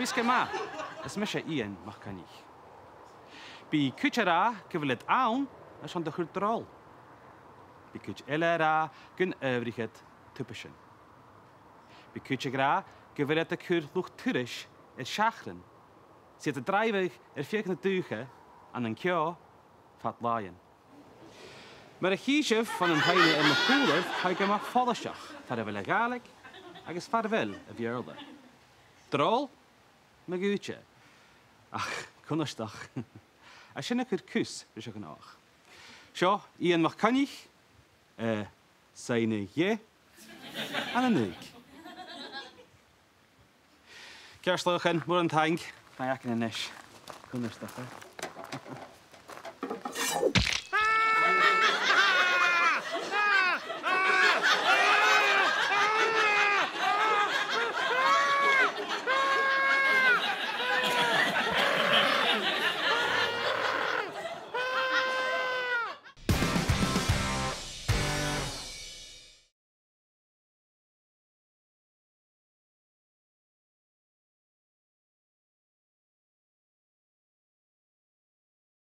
Bisca ma, as misha Ian machkanich. Bi kuchara gyfled awn, as on de chwrdrol. Bi kuch elera gyn övrighet typishen. Bi kuchagra gyfled de kur luch tyrish siachrin. Zit de drijweg vierkende duge aan een kio vat laaien. Maar de giesje van een heine en de koeler ga ik hem maar vollesjach. Verder wel legalig, en is verder wel een vierle. Drol, mijn guutje. Ach, konus toch. Als je een kus, is ook een oog. Zo, Ian mag kan ik. Zijn je en een neuk. Kerstlogen, moet een tank. Maar ja, ik een nes. Konus toch, hè?